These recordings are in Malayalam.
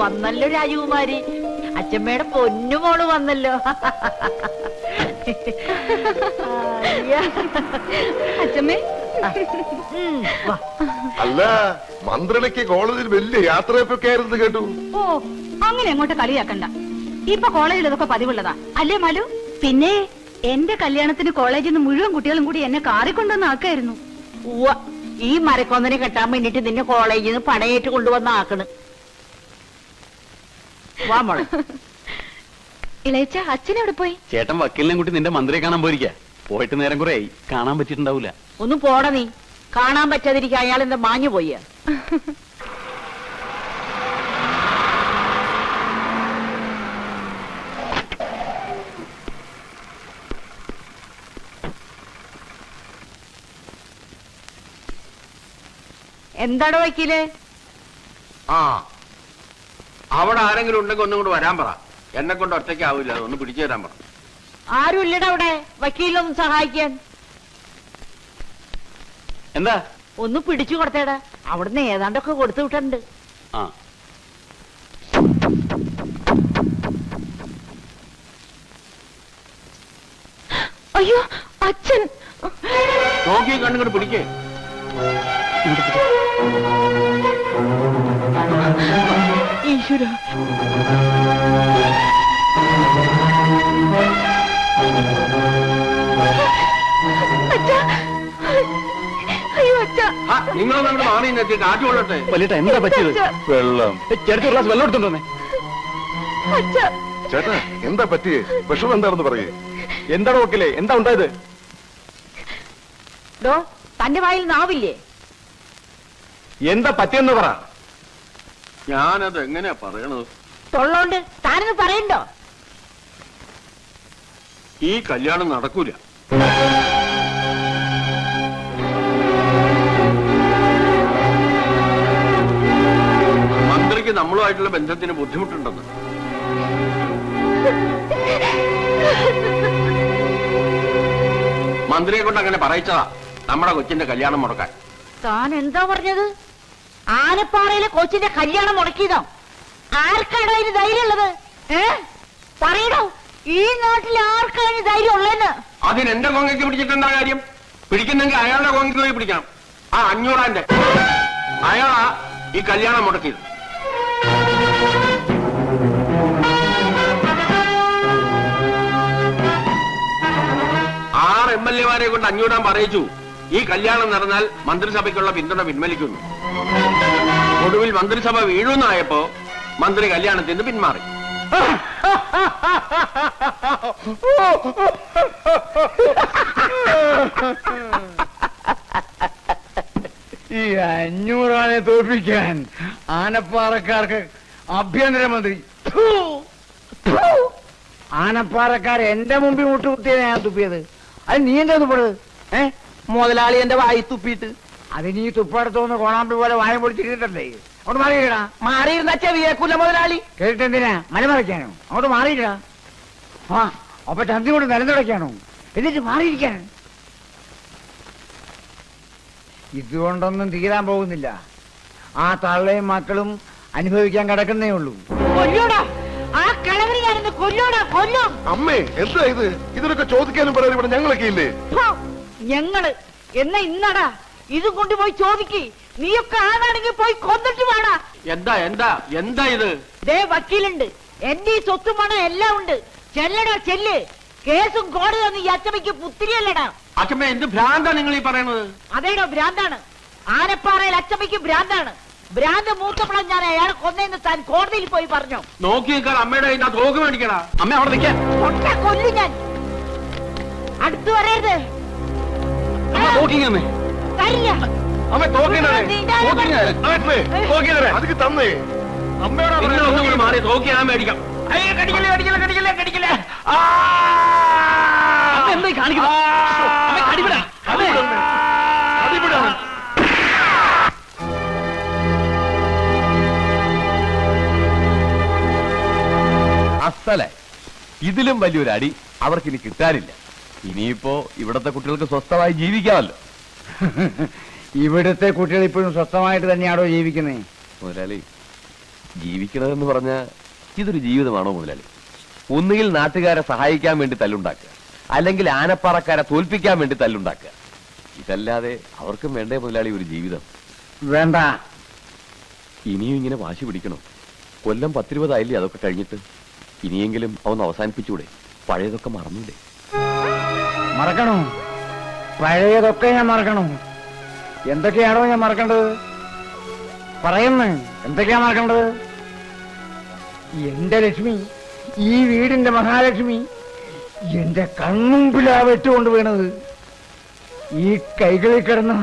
വന്നല്ലോ രാജകുമാരി. അച്ഛമ്മയുടെ പൊന്നുമോള് വന്നല്ലോ. അച്ഛമ്മേ. അല്ല, മന്ത്രിക്ക് കോളേജിൽ വലിയ യാത്രയൊക്കെ ആയിരുന്നു കേട്ടു. ഓ, അങ്ങനെ അങ്ങോട്ട് കളിയാക്കണ്ട. ഇപ്പൊ കോളേജിൽ ഇതൊക്കെ പതിവുള്ളതാ അല്ലേ മാലു? പിന്നെ എന്റെ കല്യാണത്തിന് കോളേജിൽ നിന്ന് മുഴുവൻ കുട്ടികളും കൂടി എന്നെ കാറിക്കൊണ്ടുവന്ന് ആക്കായിരുന്നു. ഈ മരക്കൊന്നനെ കെട്ടാൻ വേണ്ടിട്ട് നിന്നെ കോളേജിൽ നിന്ന് പടയേറ്റ് കൊണ്ടുവന്ന് ആക്കണ്. വാ മോളെ. ഇളയച്ച, അച്ഛൻ എവിടെ പോയി? ചേട്ടൻ വക്കീലിനെ കൂട്ടി നിന്റെ മന്ത്രിയെ കാണാൻ പോയിരിക്കാ. പോയിട്ട് നേരം കുറെ ആയി, കാണാൻ പറ്റിയിട്ടുണ്ടാവൂല. ഒന്ന് പോട നീ. കാണാൻ പറ്റാതിരിക്കുക. അയാൾ എന്താ മാഞ്ഞു പോയ? എന്താടോ വക്കീല്? അവിടെ ആരെങ്കിലും ഉണ്ടെങ്കിൽ ഒന്നും കൊണ്ട് വരാൻ പറ. എന്നെ കൊണ്ട് ഒറ്റയ്ക്കാവില്ല, ഒന്ന് പിടിച്ചു തരാൻ പറ. ആരും ഇല്ലടാ അവിടെ വക്കീലൊന്നും സഹായിക്കാൻ. എന്താ? ഒന്ന് പിടിച്ചു കൊടുത്തേടാ. അവിടുന്ന് ഏതാണ്ടൊക്കെ കൊടുത്തു വിട്ടുണ്ട്. അയ്യോ അച്ഛൻ. നോക്കി കണ്ണുകൊണ്ട് പിടിക്കേ. ഈശ്വര. നിങ്ങളൊന്നും അങ്ങോട്ട് മാറി എത്തി കാറ്റ് കൊള്ളട്ടെ. വലിയ എന്താ പറ്റിയത്? വെള്ളം. ചേട്ടൻ ഗ്ലാസ് വെള്ളം എടുത്തോണ്ടേ. ചേട്ടാ, എന്താ പറ്റിയേ? വിഷമം എന്താണെന്ന് പറയേ. എന്താണ് വക്കീലേ, എന്താ ഉണ്ടായത്? തന്റെ വായിൽ നാവില്ലേ? എന്താ പറ്റിയെന്ന് പറ. ഞാനത് എങ്ങനെയാ പറയണത്? തൊള്ളോണ്ട് താനത് പറയണ്ടോ? ഈ കല്യാണം നടക്കൂല. മന്ത്രിക്ക് നമ്മളുമായിട്ടുള്ള ബന്ധത്തിന് ബുദ്ധിമുട്ടുണ്ടെന്ന്. മന്ത്രിയെ കൊണ്ട് അങ്ങനെ പറയിച്ചതാ നമ്മുടെ കൊച്ചിന്റെ കല്യാണം മുടക്കാൻ. താൻ എന്താ പറഞ്ഞത്? ആനപ്പാറയിലെ കൊച്ചിന്റെ കല്യാണം മുടക്കിയതോ? ആർക്കാണോ ഇതിന് ധൈര്യം ഉള്ളത്? പറയണോ? ഈ നാട്ടിൽ ആർക്കാണ് ധൈര്യം ഉള്ളതെന്ന്? അതിന് എന്റെ കൊങ്ങയ്ക്ക് പിടിച്ചിട്ടെന്താ കാര്യം? പിടിക്കുന്നെങ്കിൽ അയാളുടെ കൊങ്ങയ്ക്ക് പോയി പിടിക്കണം. ആ 500 അയാളാ ഈ കല്യാണം മുടക്കിയത്. MLA കൊണ്ട് 500 പറയിച്ചു. ഈ കല്യാണം നടന്നാൽ മന്ത്രിസഭയ്ക്കുള്ള പിന്തുണ പിൻവലിക്കുന്നു. ഒടുവിൽ മന്ത്രിസഭ വീഴുന്നായപ്പോ മന്ത്രി കല്യാണത്തിൽ നിന്ന് പിന്മാറി. ഈ 500 തോൽപ്പിക്കാൻ ആനപ്പാറക്കാർക്ക് ആഭ്യന്തരമന്ത്രി. ആനപ്പാറക്കാർ എന്റെ മുമ്പിൽ മുട്ടുകുത്തിയത് ഞാൻ തുപ്പിയത്. അത് നീ എന്താ തുപ്പത്? മുതലാളി എന്റെ വായി തുപ്പിയിട്ട്. അത് നീ തുപ്പടുത്തോന്ന് കോണാമ്പി പോലെ വായ പൊളിച്ചിരുന്നിട്ടല്ലേ? അങ്ങോട്ട് മാറിയിടാ. മാറിയിരുന്ന ചെവിയേക്കൂല മുതലാളി. കേട്ടിട്ടെന്തിനാ മലമറയ്ക്കാനോ? അങ്ങോട്ട് മാറിയിടാ. അപ്പൊ ചന്തി കൊണ്ട് നിലനിടയ്ക്കാണോ? എന്നിട്ട് മാറിയിരിക്കാൻ. ഇതുകൊണ്ടൊന്നും തീരാൻ പോകുന്നില്ല. ആ തള്ളയും മക്കളും അനുഭവിക്കാൻ കിടക്കുന്നേ ഉള്ളൂ. അമ്മേ, എന്താ ഇത്? ഇതിനൊക്കെ ചോദിക്കാനും പറയാൻ ഇവിടെ ഞങ്ങളൊക്കെ ഇല്ലേ? ഞങ്ങള് എന്നാ ഇന്നടാ ഇത് കൊണ്ടുപോയി ചോദിക്ക്. നീയൊക്കെ ആണാണെങ്കിൽ പോയി കൊന്നിട്ട് വേണ. എന്താ എന്താ എന്താ ഇത്? ദേ വക്കീലുണ്ട്, എന്റെ ഈ സ്വത്തും പണം എല്ലാം ഉണ്ട്. ചെല്ലടാ ചെല്ല്. കേസും കോടതിയൊന്നും ഈ അച്ചമ്മയ്ക്ക് പുത്തിരിയല്ലടാ. അച്ചമ്മ എന്ത് ഭ്രാന്താ നിങ്ങൾ ഈ പറയണത്? അതേടോ ഭ്രാന്താണ്. ആനപ്പാറയിൽ അച്ചമ്മയ്ക്ക് ഭ്രാന്താണ്. ഭ്രാന്ത് മൂത്തപ്പണം ഞാൻ അയാളെ കൊന്നേന്ന് താൻ കോടതിയിൽ പോയി പറഞ്ഞു. നോക്കി നിൽക്കാൻ അമ്മയുടെ കയ്യിൽ തോക്ക് മേടിക്കടാ. അമ്മ അവിടെ നിൽക്കാൻ. കൊല്ലു ഞാൻ. അടുത്തു വരരുത്. തരില്ല. അതിക്ക് തന്നേ. അമ്മയോട് മാറി തോക്കി ഞാൻ മേടിക്കാം. എന്താ കാണിക്കുന്നത്? അസലെ ഇതിലും വലിയൊരു അടി അവർക്കിനി കിട്ടാനില്ല. ഇനിയിപ്പോ ഇവിടത്തെ കുട്ടികൾക്ക് സ്വസ്ഥമായി ജീവിക്കാമല്ലോ. ഇവിടുത്തെ കുട്ടികൾ ഇപ്പോഴും സ്വസ്ഥമായിട്ട് തന്നെയാണോ ജീവിക്കുന്നത്? മുതലാളി, ജീവിക്കണമെന്ന് പറഞ്ഞ ഇതൊരു ജീവിതമാണോ മുതലാളി? ഒന്നുകിൽ നാട്ടുകാരെ സഹായിക്കാൻ വേണ്ടി തല്ലുണ്ടാക്കുക, അല്ലെങ്കിൽ ആനപ്പാറക്കാരെ തോൽപ്പിക്കാൻ വേണ്ടി തല്ലുണ്ടാക്കുക. ഇതല്ലാതെ അവർക്കും വേണ്ടേ മുതലാളി ഒരു ജീവിതം? വേണ്ട. ഇനിയും ഇങ്ങനെ വാശി പിടിക്കണോ? കൊല്ലം 10-20 ആയില്ലേ അതൊക്കെ കഴിഞ്ഞിട്ട്? ഇനിയെങ്കിലും അവന്ന് അവസാനിപ്പിച്ചൂടെ? പഴയതൊക്കെ മറന്നൂടെ? മറക്കണോ? പഴയതൊക്കെ ഞാൻ മറക്കണോ? എന്തൊക്കെയാണോ ഞാൻ മറക്കേണ്ടത്? പറയുന്നു, എന്തൊക്കെയാ മറക്കേണ്ടത്? എന്റെ ലക്ഷ്മി, ഈ വീടിന്റെ മഹാലക്ഷ്മി എന്റെ കൺമുമ്പിലാ വെട്ടുകൊണ്ട് വീണത്. ഈ കൈകളിൽ കിടന്ന്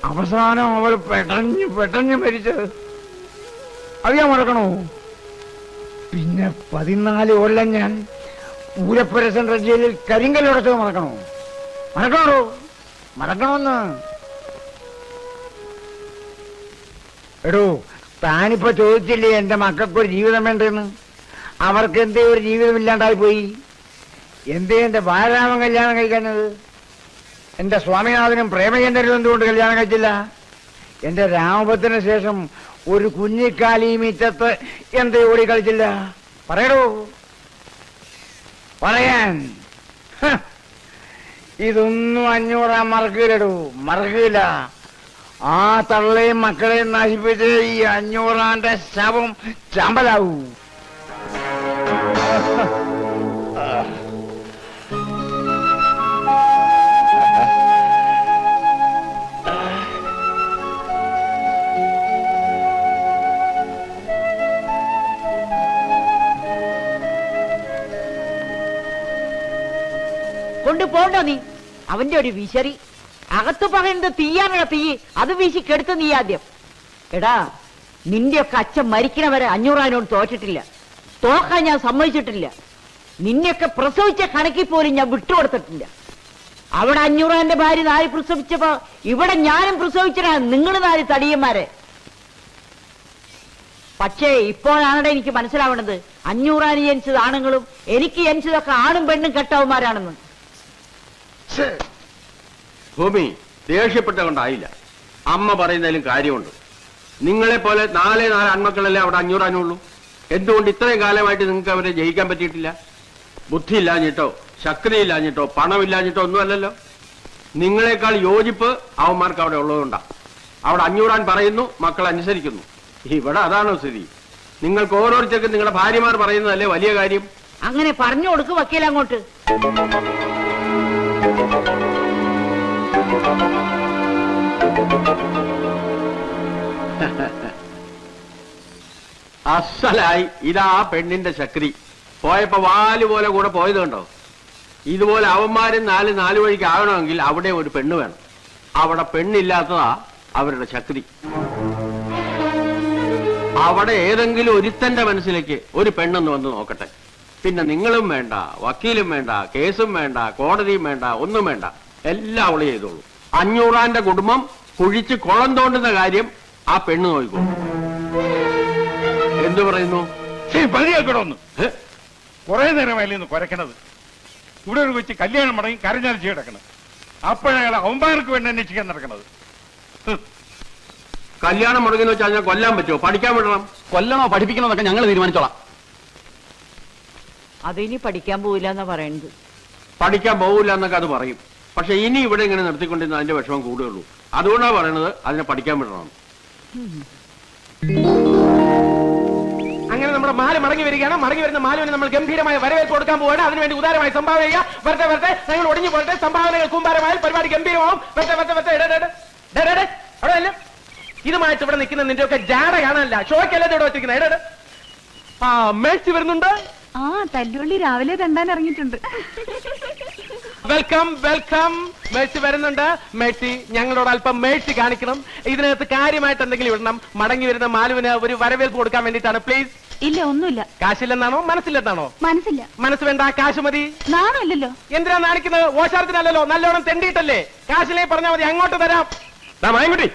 അവസാനം അവൾ പെട്ടഞ്ഞ് മരിച്ചത് അത് ഞാൻ മറക്കണോ? പിന്നെ 14 കൊല്ലം ഞാൻ പൂരപ്പുര സെൻട്രൽ ജയിലിൽ കരിങ്കല്ലുടച്ചത് മറക്കണോ? മറക്കണമെന്ന്. എടോ, താനിപ്പോ ചോദിച്ചില്ലേ എന്റെ മക്കൾക്കൊരു ജീവിതം വേണ്ടെന്ന്? അവർക്ക് എന്തേ ഒരു ജീവിതമില്ലാണ്ടായി പോയി? എന്തേ എന്റെ ബാലരാമൻ കല്യാണം കഴിക്കുന്നത്? എന്റെ സ്വാമിനാഥനും പ്രേമചന്ദ്രനും എന്തുകൊണ്ട് കല്യാണം കഴിച്ചില്ല? എന്റെ രാമഭദ്രന് ശേഷം ഒരു കുഞ്ഞിക്കാലി മീറ്റത്ത് എന്തേ ഓടി കളിച്ചില്ല? പറയടോ, പറയാൻ. ഇതൊന്നും 500 മറക്കില്ലടോ, മറക്കില്ല. ആ തള്ളയും മക്കളെയും നശിപ്പിച്ച് ഈ 500 ശവം ചമ്പലാവൂ. കൊണ്ടുപോണ്ടോ നീ? അവന്റെ ഒരു വിശറി. അകത്ത് പറയുന്നത് തീയാനുള്ള തീ, അത് വീശി കെടുത്ത് നീ ആദ്യം. എടാ, നിന്റെയൊക്കെ അച്ഛൻ മരിക്കണവരെ 500 തോറ്റിട്ടില്ല, തോക്കാൻ ഞാൻ സമ്മതിച്ചിട്ടില്ല. നിന്നെയൊക്കെ പ്രസവിച്ച കണക്കിൽ പോലും ഞാൻ വിട്ടുകൊടുത്തിട്ടില്ല. അവിടെ 500 ഭാര്യ 4 പ്രസവിച്ചപ്പോ ഇവിടെ ഞാനും പ്രസവിച്ചടാ, നിങ്ങൾ 4 തടിയന്മാരെ. പക്ഷേ ഇപ്പോഴാണ് എനിക്ക് മനസ്സിലാവണത് 500 ജനിച്ചത് ആണുങ്ങളും എനിക്ക് ജനിച്ചതൊക്കെ ആണും പെണ്ണും കെട്ടവന്മാരാണെന്ന്. ഭൂമി ദേഷ്യപ്പെട്ട കൊണ്ടായില്ല. അമ്മ പറയുന്നതിലും കാര്യമുണ്ട്. നിങ്ങളെ പോലെ 4 ആൺമക്കളല്ലേ അവിടെ 500 ഉള്ളൂ. എന്തുകൊണ്ട് ഇത്രയും കാലമായിട്ട് നിങ്ങൾക്ക് അവരെ ജയിക്കാൻ പറ്റിയിട്ടില്ല? ബുദ്ധി ഇല്ലാഞ്ഞിട്ടോ ശക്തി ഇല്ലാഞ്ഞിട്ടോ പണമില്ലാഞ്ഞിട്ടോ ഒന്നുമല്ലല്ലോ. നിങ്ങളെക്കാൾ യോജിപ്പ് അവന്മാർക്ക് അവിടെ ഉള്ളതുകൊണ്ടാ. അവിടെ 500 പറയുന്നു, മക്കൾ അനുസരിക്കുന്നു. ഇവിടെ അതാണോ സ്ഥിതി? നിങ്ങൾക്ക് ഓരോരുത്തർക്കും നിങ്ങളുടെ ഭാര്യമാർ പറയുന്നതല്ലേ വലിയ കാര്യം? അങ്ങനെ പറഞ്ഞു കൊടുക്ക് വക്കീൽ അങ്ങോട്ട്. അസലായി. ഇതാ പെണ്ണിന്റെ ശക്തി. പോയപ്പോ വാല് പോലെ കൂടെ പോയത് കണ്ടോ? ഇതുപോലെ അവന്മാരും 4 വഴിക്ക് ആകണമെങ്കിൽ അവിടെ ഒരു പെണ്ണ് വേണം. അവിടെ പെണ്ണില്ലാത്തതാ അവരുടെ ശക്തി. അവിടെ ഏതെങ്കിലും ഒരുത്തന്റെ മനസ്സിലേക്ക് ഒരു പെണ്ണെന്ന് വന്ന് നോക്കട്ടെ. പിന്നെ നിങ്ങളും വേണ്ട, വക്കീലും വേണ്ട, കേസും വേണ്ട, കോടതിയും വേണ്ട, ഒന്നും വേണ്ട. എല്ലാം അവള് ചെയ്തോളൂ. 500 കുടുംബം കുഴിച്ച് കുളം തോണ്ടുന്ന കാര്യം ആ പെണ്ണ് നോക്കിക്കോളൂ. എന്തു പറയുന്നു? പതിയാക്കണമെന്ന് കുറെ നേരമായില്ലെന്ന് കുരക്കണത്. ഇവിടെ ഒരു കൊച്ചു കല്യാണം മടങ്ങി കരഞ്ഞാലിച്ച് കിടക്കണത്. അപ്പോഴയാൾ അവന്മാർക്ക് വേണ്ടി അന്വേഷിക്കാൻ നടക്കണത്. കല്യാണം മുടങ്ങുന്ന വെച്ചാൽ ഞാൻ കൊല്ലാൻ പറ്റുമോ? പഠിക്കാൻ വിടണം. കൊല്ലണോ പഠിപ്പിക്കണോ എന്നൊക്കെ ഞങ്ങൾ തീരുമാനിച്ചോളാം. അതിനി പഠിക്കാൻ പോവില്ല എന്നാ പറയുന്നത്. പഠിക്കാൻ പോകില്ല എന്നൊക്കെ അത് പറയും. പക്ഷെ ഇനി ഇവിടെ ഇങ്ങനെ നിർത്തിക്കൊണ്ടിരുന്ന അതിന്റെ വിഷമം കൂടുകയുള്ളൂ. അതുകൊണ്ടാണ് പറയണത് അതിനെ പഠിക്കാൻ വിടണം. അങ്ങനെ നമ്മുടെ മാല മടങ്ങി വരികയാണ്. മടങ്ങി വരുന്ന മാലുവിന് നമ്മൾ ഗംഭീരമായ വരവേൽപ്പ് കൊടുക്കാൻ പോവുകയാണ്. അതിനുവേണ്ടി ഉദാരമായി സംഭാവന ചെയ്യുക. വെറുതെ ഞങ്ങൾ ഒടിഞ്ഞു പോലത്തെ സംഭാവനകൾ കൂമ്പാരമായാൽ പരിപാടി ഗംഭീരമാവും. അവിടെ അല്ല, ഇതുമായിട്ട് ഇവിടെ നിൽക്കുന്ന നിന്റെ ഒക്കെ ജാട കാണാനല്ല, ഷോയ്ക്കല്ല ഇവിടെ വെച്ചിരിക്കുന്നത്. ആ മേഴ്സി വരുന്നുണ്ട്. ആ തല്ലുള്ളി രാവിലെ തണ്ടാൻ ഇറങ്ങിയിട്ടുണ്ട്. Welcome welcome. മേഴ്സി വരുന്നുണ്ട്. മേഴ്സി, ഞങ്ങളോട് അല്പം മേഴ്സി കാണിക്കണം. ഇതിനകത്ത് കാര്യമായിട്ട് എന്തെങ്കിലും ഇടണം. മടങ്ങി വരുന്ന മാലുവിന് ഒരു വരവേൽപ്പ് കൊടുക്കാൻ വേണ്ടിയിട്ടാണ്. പ്ലീസ്. ഇല്ല, ഒന്നുമില്ല. കാശില്ലെന്നാണോ മനസ്സില്ലെന്നാണോ? മനസ്സില്ല. മനസ്സ് വേണ്ട, കാശ് മതി. നാണല്ലോ. എന്തിനാ നാണിക്കുന്നത്? ഓശാരത്തിനല്ലോ, നല്ലോണം തെണ്ടിയിട്ടല്ലേ. കാശിലേ പറഞ്ഞാൽ മതി, അങ്ങോട്ട് തരാം. മായൻകുട്ടി,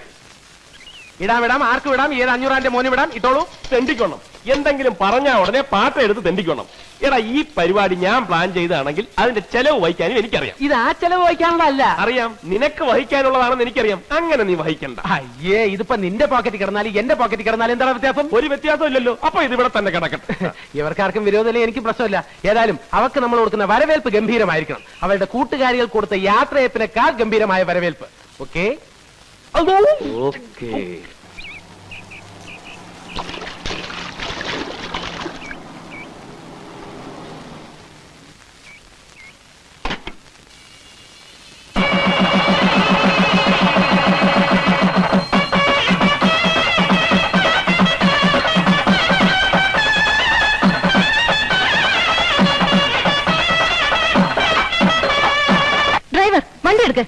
ഇടാം ആർക്ക് വിടാം, ഏത് 500 മോന് വിടാം, ഇട്ടോളൂ. തെണ്ടിക്കണം. എന്തെങ്കിലും പറഞ്ഞാ ഉടനെ പാട്ട എടുത്ത് തെണ്ടിക്കണം. എടാ ഈ പരിപാടി ഞാൻ പ്ലാൻ ചെയ്താണെങ്കിൽ അതിന്റെ ചെലവ് വഹിക്കാനും എനിക്കറിയാം. ഇത് ആ ചെലവ് വഹിക്കാനുള്ളതല്ല. അറിയാം, നിനക്ക് വഹിക്കാനുള്ളതാണെന്ന് എനിക്കറിയാം. അങ്ങനെ നീ വഹിക്കണ്ട. അയ്യേ, ഇതിപ്പോ നിന്റെ പോക്കറ്റിൽ കിടന്നാലും എന്റെ പോക്കറ്റിൽ കിടന്നാലും എന്താണ് വ്യത്യാസം? ഒരു വ്യത്യാസം ഇല്ലല്ലോ. അപ്പൊ ഇത് ഇവിടെ തന്നെ കിടക്കട്ടെ. ഇവർക്കാർക്കും വിരോധമില്ല, എനിക്ക് പ്രശ്നമില്ല. ഏതായാലും അവർക്ക് നമ്മൾ കൊടുക്കുന്ന വരവേൽപ്പ് ഗംഭീരമായിരിക്കണം. അവരുടെ കൂട്ടുകാരികൾ കൊടുത്ത യാത്രയപ്പിനേക്കാൾ ഗംഭീരമായ വരവേൽപ്പ്. Okay okay. ഡ്രൈവർ വണ്ടി എടുക്ക.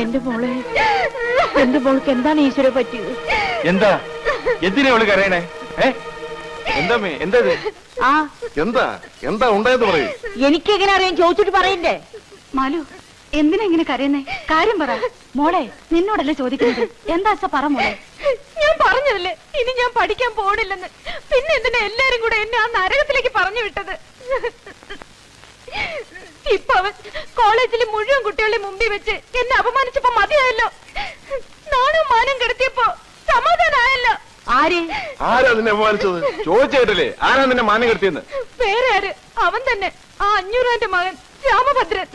എന്റെ മോളെ, എന്റെ മോൾക്ക് എന്താണ് ഈശ്വര പറ്റിയത്? എന്താ എന്തിനാ അവള് കരയണേ? എന്താ എന്താ ആ എന്താ എന്താ ഉണ്ടായെന്ന് പറയൂ. എനിക്കെങ്ങനെ അറിയാൻ? ചോദിച്ചിട്ട് പറയണ്ടേ? മാലു, എന്തിനാ ഇങ്ങനെ കരയുന്നേ? കാര്യം പറ മോളെ. നിന്നോടല്ലേ ചോദിക്കുന്നത്? എന്താ അച്ഛ പറ മോളെ. ഞാൻ പറഞ്ഞതല്ലേ ഇനി ഞാൻ പഠിക്കാൻ പോണില്ലെന്ന്. പിന്നെ എന്തിനാ എല്ലാരും കൂടെ എന്നെ ആ നരകത്തിലേക്ക് പറഞ്ഞു വിട്ടത്? ഇപ്പൊ അവൻ കോളേജിലെ മുഴുവൻ കുട്ടികളുടെ മുമ്പിൽ വെച്ച് എന്നെ അപമാനിച്ചപ്പോ മതിയായല്ലോ. നാണും മാനം കെടുത്തിയപ്പോ സമാധാനമായല്ലോ. ആരാ നിന്നെ അപമാനിച്ചത്? ചോദിച്ചേട്ടല്ലേ ആരാ നിന്നെ മാനം കെടുത്തിയെന്ന്? വേറെ ആര്? അവൻ തന്നെ, ആ 500 മകൻ രാമഭദ്രൻ.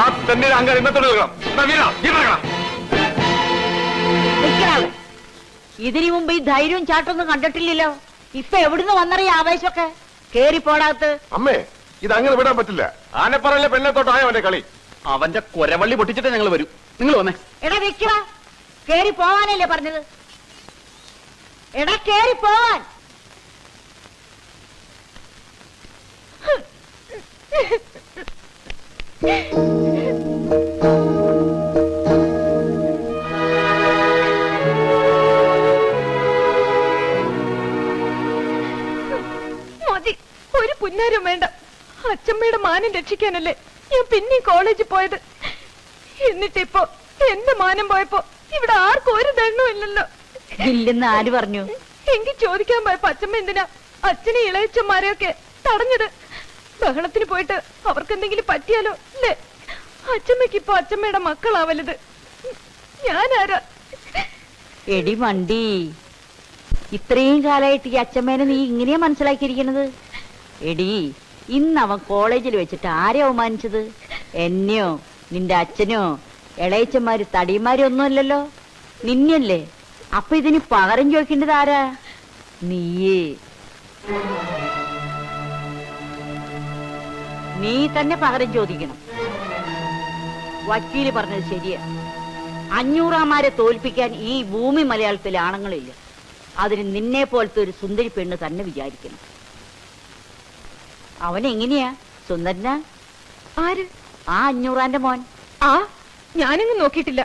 ആ തന്നെ അങ്കാർ ഇന്നത്തോട് ഇതിനു മുമ്പ് ഈ ധൈര്യവും ചാട്ടൊന്നും കണ്ടിട്ടില്ലല്ലോ. ഇപ്പൊ എവിടുന്ന് വന്നറിയ ആവേശമൊക്കെ? കേറി പോടാത്ത്. അമ്മേ, ഇത് അങ്ങനെ വിടാൻ പറ്റില്ല. ആനപ്പറയിലെ പെണ്ണത്തോട്ടായോ അവന്റെ കളി. അവന്റെ കൊരവള്ളി പൊട്ടിച്ചിട്ടേ ഞങ്ങൾ വരൂ. നിങ്ങൾ വന്നേ. എടാ വെക്കടാ, കേറി പോവാനല്ലേ പറഞ്ഞത്? എടാ കേറി പോവാൻ. മതി, ഒരു പുന്നാരം വേണ്ട. അച്ഛമ്മയുടെ മാനം രക്ഷിക്കാനല്ലേ ഞാൻ പിന്നെ കോളേജിൽ പോയത്. എന്നിട്ടിപ്പോ എന്റെ മാനം പോയപ്പോ ഇവിടെ ആർക്കും ഒരു ദണ്ണവും ഇല്ലല്ലോ. ഇല്ലെന്ന് ആര് പറഞ്ഞു? എങ്കിൽ ചോദിക്കാൻ പോയപ്പോ അച്ഛമ്മ എന്തിനാ അച്ഛനെ ഇളയച്ചന്മാരെയൊക്കെ തടഞ്ഞത്? ബഹളത്തിന് പോയിട്ട് അവർക്ക് എന്തെങ്കിലും പറ്റിയാലോ അല്ലേ? അച്ഛമ്മയ്ക്ക് ഇപ്പൊ അച്ഛമ്മയുടെ മക്കളാ വലുത്. ഞാനാരാ? എടി വണ്ടി, ഇത്രയും കാലമായിട്ട് ഈ അച്ഛമ്മേനെ നീ ഇങ്ങനെയാ മനസ്സിലാക്കിയിരിക്കണത്? എടി, ഇന്ന് അവൻ കോളേജിൽ വെച്ചിട്ട് ആരെ അവമാനിച്ചത്? എന്നെയോ നിന്റെ അച്ഛനോ ഇളയച്ചന്മാര് തടിയന്മാരും ഒന്നുമല്ലല്ലോ, നിന്നല്ലേ. അപ്പൊ ഇതിന് പകരം ചോദിക്കേണ്ടത് ആരാ? നീയേ. നീ തന്നെ പകരം ചോദിക്കണം. വക്കീല് പറഞ്ഞത് ശരിയാ. 500 തോൽപ്പിക്കാൻ ഈ ഭൂമി മലയാളത്തിലെ ആണുങ്ങളില്ല. അതിന് നിന്നെ പോലത്തെ ഒരു സുന്ദരി പെണ്ണ് തന്നെ വിചാരിക്കണം. അവനെങ്ങനെയാ? സുന്ദരനാ? ആര്? ആ 500 മോൻ. ആ, ഞാനങ്ങ് നോക്കിയിട്ടില്ല.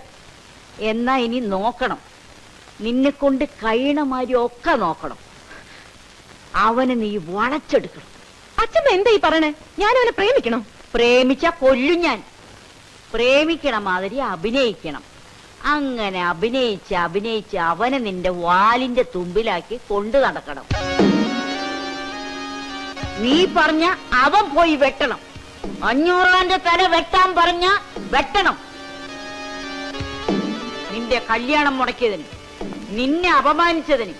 എന്നാ ഇനി നോക്കണം. നിന്നെ കൊണ്ട് കഴിയണമാതിരി ഒക്കെ നോക്കണം. അവനെ നീ വളച്ചെടുക്കണം. അച്ഛമ്മ എന്താ ഈ പറയണേ? ഞാൻ അവനെ പ്രേമിക്കണം? പ്രേമിച്ച കൊല്ലും ഞാൻ. പ്രേമിക്കണ മാതിരി അഭിനയിക്കണം. അങ്ങനെ അഭിനയിച്ച് അഭിനയിച്ച് അവനെ നിന്റെ വാലിന്റെ തുമ്പിലാക്കി കൊണ്ടു നടക്കണം. നീ പറഞ്ഞ അവൻ പോയി വെട്ടണം. 500 തല വെട്ടാൻ പറഞ്ഞ വെട്ടണം. നിന്റെ കല്യാണം മുടക്കിയതിന്, നിന്നെ അപമാനിച്ചതിന്,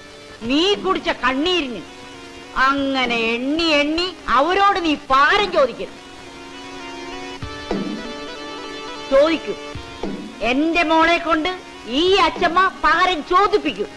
നീ കുടിച്ച കണ്ണീരിന്, അങ്ങനെ എണ്ണി എണ്ണി അവരോട് നീ പകരം ചോദിക്കണം. ചോദിക്കൂ. എന്റെ മോളെ കൊണ്ട് ഈ അച്ഛമ്മ പകരം ചോദിപ്പിക്കും.